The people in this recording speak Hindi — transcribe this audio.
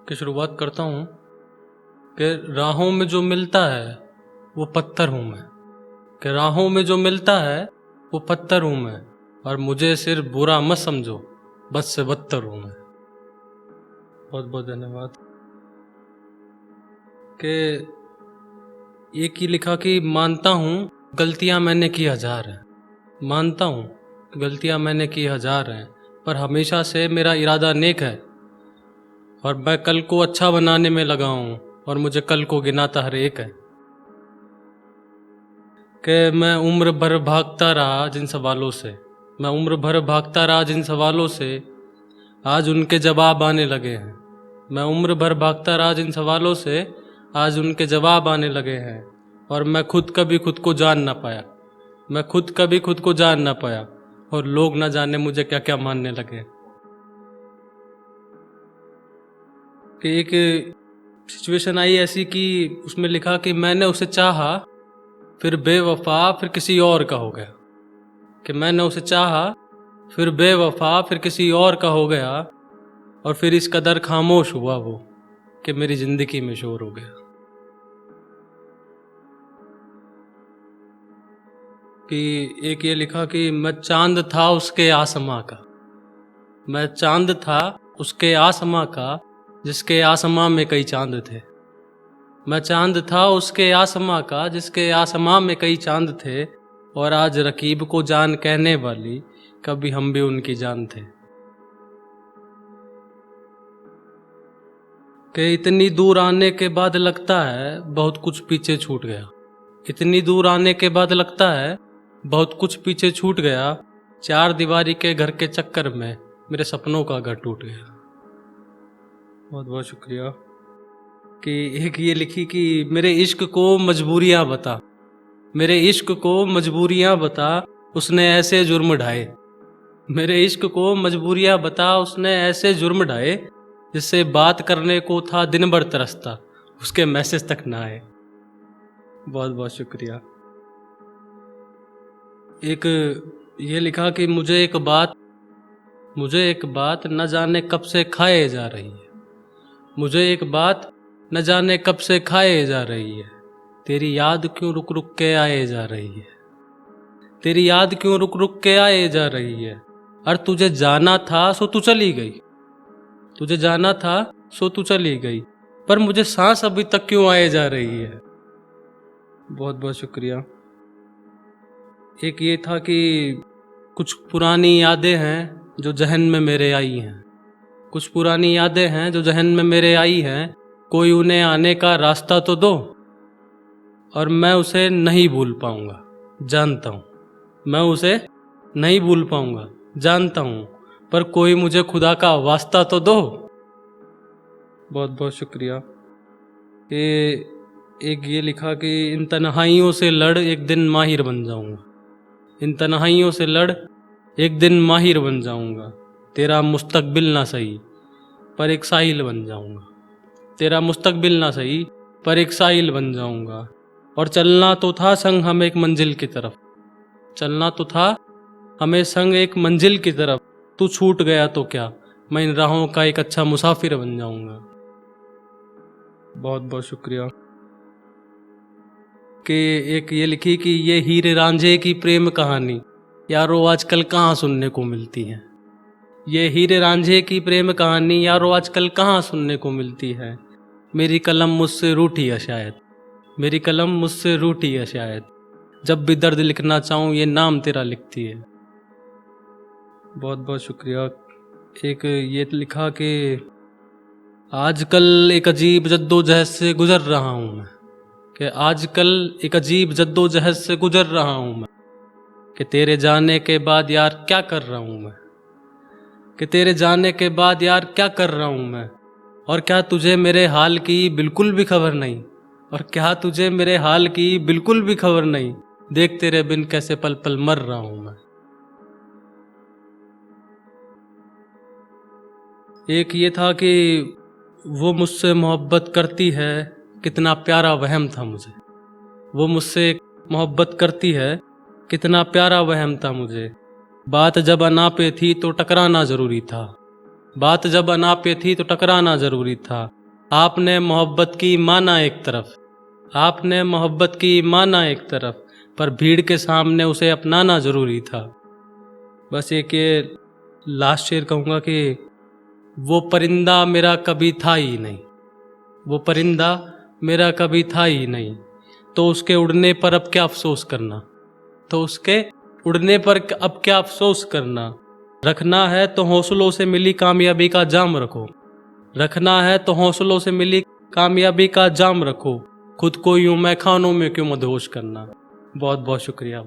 की शुरुआत करता हूँ कि राहों में जो मिलता है वो पत्थर हूँ मैं। कि राहों में जो मिलता है वो पत्थर हूँ मैं, और मुझे सिर्फ बुरा मत समझो, बद से बदतर हूँ मैं। बहुत बहुत धन्यवाद। कि एक ही लिखा कि मानता हूँ गलतियाँ मैंने की हजार हैं, मानता हूँ कि गलतियाँ मैंने की हजार हैं, पर हमेशा से मेरा इरादा नेक है, और मैं कल को अच्छा बनाने में लगा हूँ, और मुझे कल को गिनाता हर एक है। कि मैं उम्र भर भागता रहा जिन सवालों से, मैं उम्र भर भागता रहा जिन सवालों से, आज उनके जवाब आने लगे हैं। मैं उम्र भर भागता रहा जिन सवालों से, आज उनके जवाब आने लगे हैं। और मैं खुद कभी खुद को जान ना पाया, मैं खुद कभी खुद को जान ना पाया, और लोग ना जाने मुझे क्या क्या मानने लगे। कि एक सिचुएशन आई ऐसी कि उसमें लिखा कि मैंने उसे चाहा फिर बेवफा फिर किसी और का हो गया। कि मैंने उसे चाहा फिर बेवफा फिर किसी और का हो गया, और फिर इस कदर खामोश हुआ वो कि मेरी जिंदगी में शोर हो गया। कि एक ये लिखा कि मैं चांद था उसके आसमां का, मैं चांद था उसके आसमां का, जिसके आसमां में कई चांद थे। मैं चांद था उसके आसमां का, जिसके आसमां में कई चांद थे, और आज रकीब को जान कहने वाली कभी हम भी उनकी जान थे। कि इतनी दूर आने के बाद लगता है बहुत कुछ पीछे छूट गया, इतनी दूर आने के बाद लगता है बहुत कुछ पीछे छूट गया, चार दीवारी के घर के चक्कर में मेरे सपनों का घर टूट गया। बहुत बहुत शुक्रिया। कि एक ये लिखी कि मेरे इश्क को मजबूरियां बता, मेरे इश्क को मजबूरियां बता, उसने ऐसे जुर्म ढाए। मेरे इश्क को मजबूरियां बता, उसने ऐसे जुर्म ढाए, जिससे बात करने को था दिन भर तरसता, उसके मैसेज तक ना आए। बहुत बहुत शुक्रिया। एक ये लिखा कि मुझे एक बात न जाने कब से खाए जा रही है, मुझे एक बात न जाने कब से खाए जा रही है, तेरी याद क्यों रुक रुक के आए जा रही है, तेरी याद क्यों रुक रुक के आए जा रही है। और तुझे जाना था सो तू चली गई, तुझे जाना था सो तू चली गई, पर मुझे सांस अभी तक क्यों आए जा रही है। बहुत बहुत शुक्रिया। एक ये था कि कुछ पुरानी यादें हैं जो जहन में मेरे आई हैं, कुछ पुरानी यादें हैं जो जहन में मेरे आई हैं, कोई उन्हें आने का रास्ता तो दो, और मैं उसे नहीं भूल पाऊंगा जानता हूँ, मैं उसे नहीं भूल पाऊंगा जानता हूँ, पर कोई मुझे खुदा का वास्ता तो दो। बहुत बहुत शुक्रिया। कि एक ये लिखा कि इन तन्हाइयों से लड़ एक दिन माहिर बन जाऊंगा, इन तन्हाइयों से लड़ एक दिन माहिर बन जाऊंगा, तेरा मुस्तकबिल ना सही पर एक साहिल बन जाऊंगा, तेरा मुस्तकबिल ना सही पर एक साहिल बन जाऊंगा। और चलना तो था संग हमें एक मंजिल की तरफ, चलना तो था हमें संग एक मंजिल की तरफ, तू छूट गया तो क्या, मैं इन राहों का एक अच्छा मुसाफिर बन जाऊंगा। बहुत बहुत शुक्रिया। कि एक ये लिखी कि ये हीरे रांझे की प्रेम कहानी यारो आजकल कहाँ सुनने को मिलती है, ये हीरे रांझे की प्रेम कहानी यारो आजकल कहाँ सुनने को मिलती है, मेरी कलम मुझसे रूठी है शायद, मेरी कलम मुझसे रूठी है शायद, जब भी दर्द लिखना चाहूँ ये नाम तेरा लिखती है। बहुत बहुत शुक्रिया। एक ये लिखा कि आजकल एक अजीब जद्दोजहद से गुजर रहा हूँ मैं, कि आजकल एक अजीब जद्दोजहद से गुजर रहा हूँ मैं, कि तेरे जाने के बाद यार क्या कर रहा हूँ मैं, कि तेरे जाने के बाद यार क्या कर रहा हूँ मैं, और क्या तुझे मेरे हाल की बिल्कुल भी खबर नहीं, और क्या तुझे मेरे हाल की बिल्कुल भी खबर नहीं, देख तेरे बिन कैसे पल पल मर रहा हूँ मैं। एक ये था कि वो मुझसे मोहब्बत करती है, कितना प्यारा वहम था मुझे, वो मुझसे मोहब्बत करती है, कितना प्यारा वहम था मुझे, बात जब अना पे थी तो टकराना ज़रूरी था, बात जब अना पे थी तो टकराना ज़रूरी था, आपने मोहब्बत की माना एक तरफ, आपने मोहब्बत की माना एक तरफ, पर भीड़ के सामने उसे अपनाना ज़रूरी था। बस एक ये लास्ट शेर कहूँगा कि वो परिंदा मेरा कभी था ही नहीं, वो परिंदा मेरा कभी था ही नहीं, तो उसके उड़ने पर अब क्या अफसोस करना, तो उसके उड़ने पर अब क्या अफसोस करना। रखना है तो हौसलों से मिली कामयाबी का जाम रखो, रखना है तो हौसलों से मिली कामयाबी का जाम रखो, खुद को यूं मैं खानों में क्यों मदहोश करना। बहुत बहुत शुक्रिया।